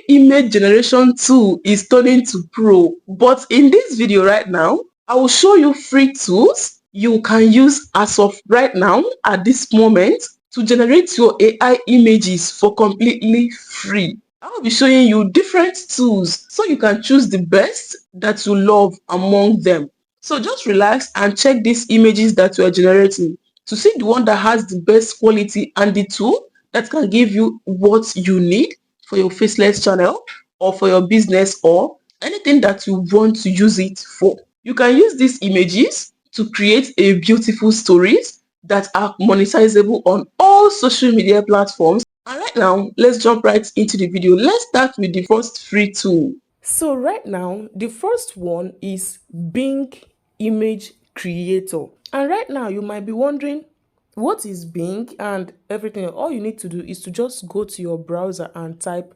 image generation tool is turning to pro, but in this video right now, I will show you free tools you can use as of right now at this moment to generate your AI images for completely free. I will be showing you different tools so you can choose the best that you love among them. So just relax and check these images that you are generating to see the one that has the best quality and the tool that can give you what you need for your Faceless channel or for your business or anything that you want to use it for. You can use these images to create a beautiful stories that are monetizable on all social media platforms. And right now, let's jump right into the video. Let's start with the first free tool. So right now, the first one is Bing Image Creator. And right now, you might be wondering, what is Bing and everything? All you need to do is to just go to your browser and type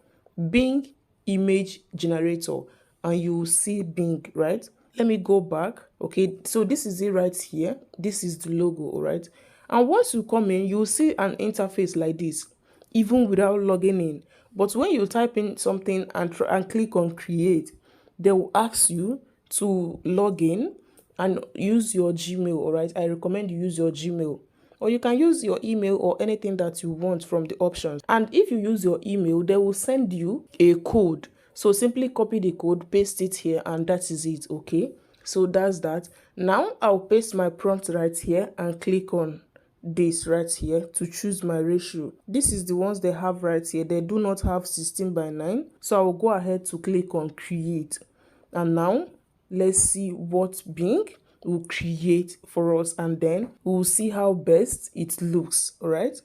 Bing Image Generator and you will see Bing, right? Let me go back. Okay, so this is it right here. This is the logo, all right? And once you come in, you'll see an interface like this, even without logging in. But when you type in something and click on create, they will ask you to log in and use your Gmail, all right? I recommend you use your Gmail. Or you can use your email or anything that you want from the options. And if you use your email, they will send you a code. So simply copy the code, paste it here, and that is it, okay? So that's that. Now I'll paste my prompt right here and click on this right here to choose my ratio. This is the ones they have right here. They do not have 16:9. So I will go ahead to click on create. And now let's see what Bing will create for us, and then we'll see how best it looks. All right.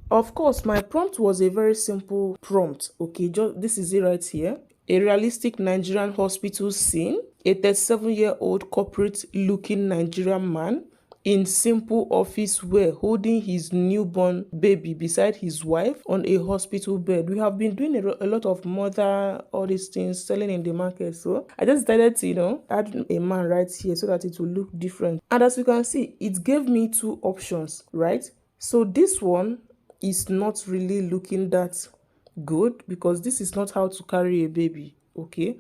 Of course, my prompt was a very simple prompt. Okay, just this is it right here. A realistic Nigerian hospital scene. A 37-year-old corporate-looking Nigerian man in simple office wear holding his newborn baby beside his wife on a hospital bed. We have been doing a lot of mother, all these things selling in the market. So I just decided to, add a man right here so that it will look different. And as you can see, it gave me two options, right? So this one is not really looking that good because this is not how to carry a baby, okay?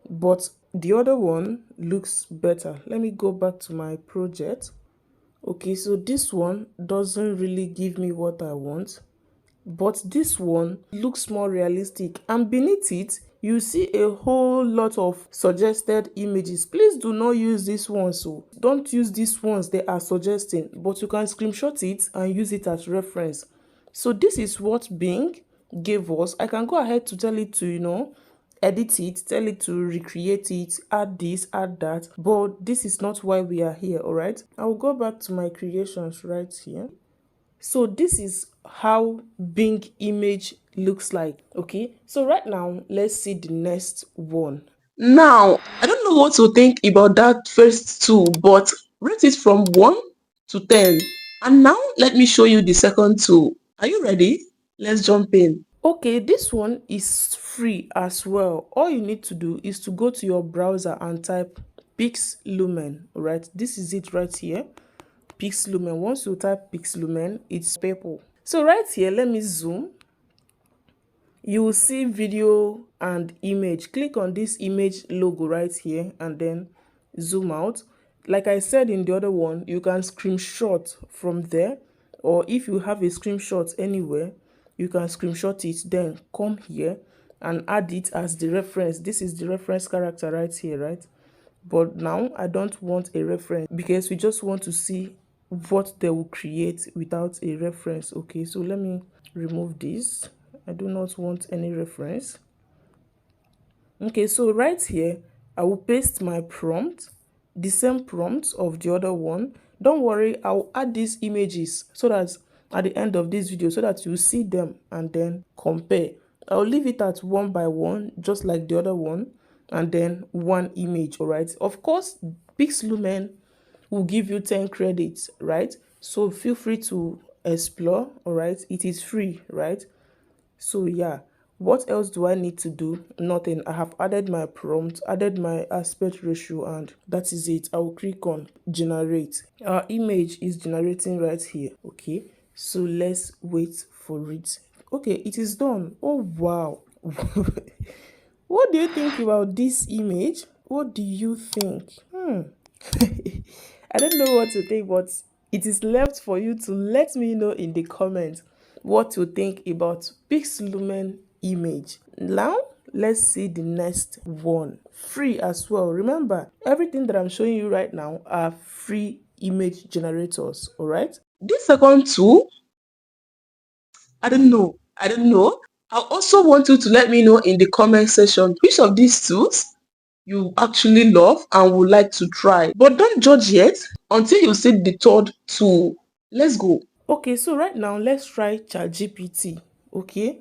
But the other one looks better. Let me go back to my project. Okay, so this one doesn't really give me what I want, but this one looks more realistic, and beneath it you see a whole lot of suggested images. Please do not use these ones, so don't use these ones they are suggesting, but you can screenshot it and use it as reference. So this is what Bing gave us. I can go ahead to tell it to edit it, tell it to recreate it, add this, add that, but this is not why we are here. All right, I'll go back to my creations right here. So this is how Bing image looks like. Okay, so right now let's see the next one. Now, I don't know what to think about that first tool, but rate it from 1 to 10. And now let me show you the second tool. Are you ready? Let's jump in. Okay, this one is free as well. All you need to do is to go to your browser and type PicLumen. Right, this is it right here. PicLumen. Once you type PicLumen, it's purple. So right here, let me zoom. You will see video and image. Click on this image logo right here and then zoom out. Like I said in the other one, you can screenshot from there, or if you have a screenshot anywhere, you can screenshot it, then come here and add it as the reference. This is the reference character right here, right? But now I don't want a reference because we just want to see what they will create without a reference. Okay, so let me remove this. I do not want any reference. Okay, so right here, I will paste my prompt, the same prompt of the other one. Don't worry, I'll add these images so that at the end of this video, so that you see them and then compare. I'll leave it at 1 by 1, just like the other one, and then one image, all right? Of course, PicLumen will give you 10 credits, right? So feel free to explore, all right? It is free, right? So yeah, what else do I need to do? Nothing. I have added my prompt, added my aspect ratio, and that is it. I will click on generate. Our image is generating right here. Okay, so let's wait for it. Okay, it is done. Oh wow, What do you think about this image? What do you think? I don't know what to think, but it is left for you to let me know in the comments what you think about PicLumen image. Now, let's see the next one. Free as well. Remember, everything that I'm showing you right now are free image generators, all right? This second tool, I don't know. I don't know. I also want you to let me know in the comment section which of these tools you actually love and would like to try. But don't judge yet until you see the third tool. Let's go. Okay, so right now let's try ChatGPT. Okay,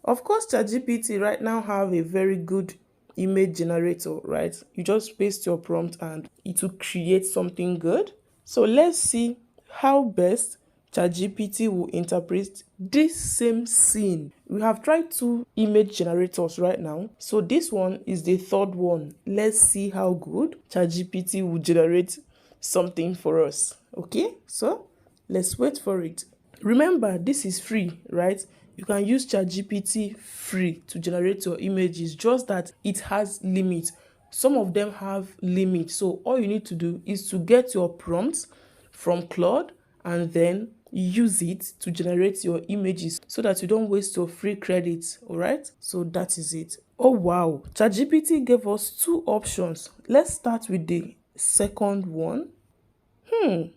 of course ChatGPT right now have a very good image generator, right? You just paste your prompt and it will create something good. So let's see how best ChatGPT will interpret this same scene. We have tried two image generators right now, so this one is the third one. Let's see how good ChatGPT will generate something for us. Okay, so let's wait for it. Remember, this is free, right? You can use ChatGPT free to generate your images, just that it has limits. Some of them have limits. So all you need to do is to get your prompts from Claude and then use it to generate your images so that you don't waste your free credits, all right? So that is it. Oh wow, ChatGPT gave us two options. Let's start with the second one.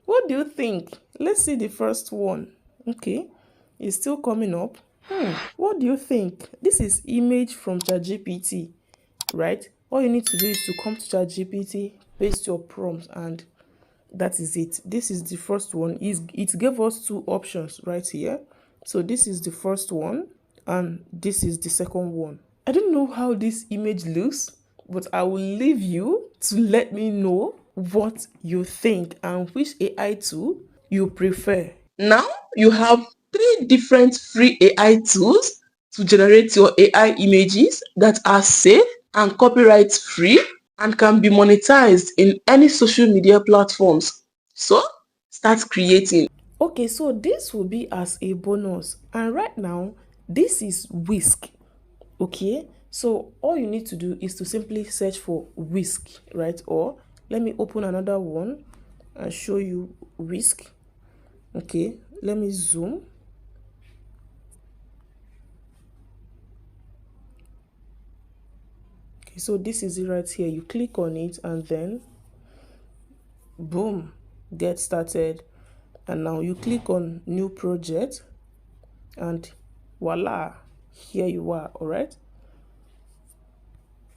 What do you think? Let's see the first one. Okay, it's still coming up. What do you think? This is image from ChatGPT, right? All you need to do is to come to ChatGPT, paste your prompt, and that is it. This is the first one. It gave us two options right here. So this is the first one, and this is the second one. I don't know how this image looks, but I will leave you to let me know what you think and which AI tool you prefer. Now you have three different free AI tools to generate your AI images that are safe and copyright free and can be monetized in any social media platforms. So start creating. Okay, so this will be as a bonus. And right now, this is Whisk. Okay, so all you need to do is to simply search for Whisk, right? Or let me open another one and show you Whisk. Okay, let me zoom. Okay, so this is it right here. You click on it and then boom, get started. And now you click on new project and voila, here you are. All right,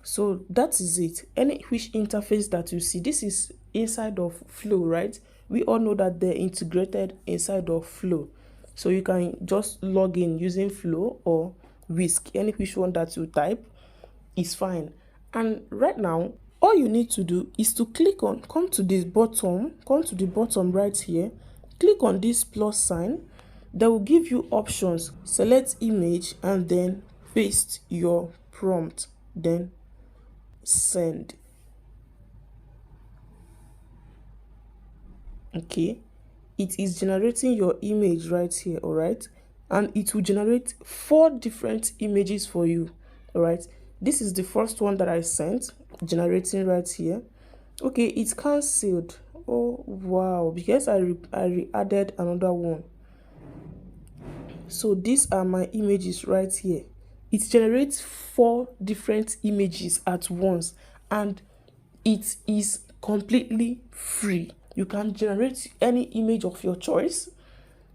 so that is it. Any which interface that you see, this is inside of Flow, right? We all know that they're integrated inside of Flow, so you can just log in using Flow or Whisk. Any which one that you type is fine. And right now, all you need to do is to click on, come to the bottom right here, click on this plus sign. That will give you options. Select image and then paste your prompt, then send. Okay, it is generating your image right here, all right? And it will generate 4 different images for you, all right? This is the first one that I sent, generating right here. Okay, it's cancelled. Oh wow, because I added another one. So these are my images right here. It generates 4 different images at once and it is completely free. You can generate any image of your choice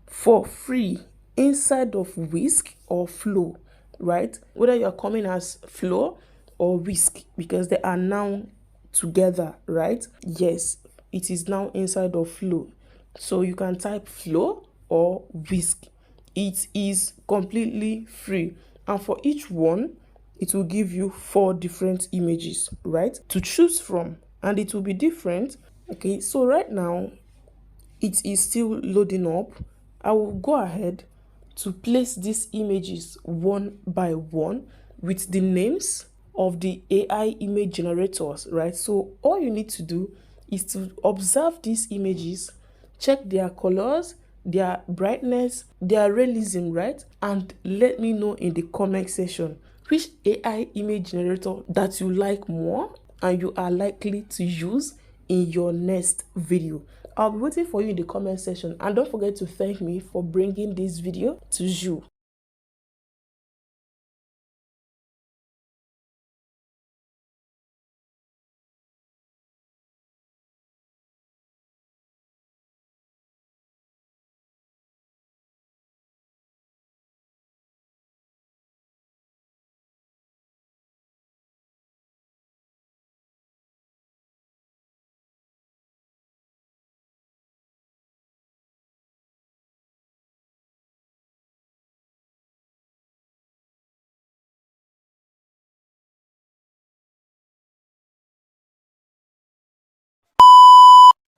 for free inside of Whisk or Flow, right? Whether you're coming as Flow or Whisk, because they are now together, right? Yes, it is now inside of Flow. So you can type Flow or Whisk. It is completely free. And for each one, it will give you 4 different images, right, to choose from, and it will be different. Okay, so right now it is still loading up. I will go ahead to place these images one by one with the names of the AI image generators, right? So all you need to do is to observe these images, check their colors, their brightness, their realism, right? And let me know in the comment section which AI image generator that you like more and you are likely to use in your next video. I'll be waiting for you in the comment section, and don't forget to thank me for bringing this video to you.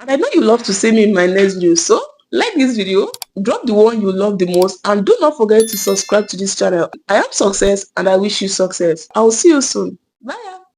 And I know you love to see me in my next video, so like this video, drop the one you love the most, and do not forget to subscribe to this channel. I am Success and I wish you success. I will see you soon. Bye.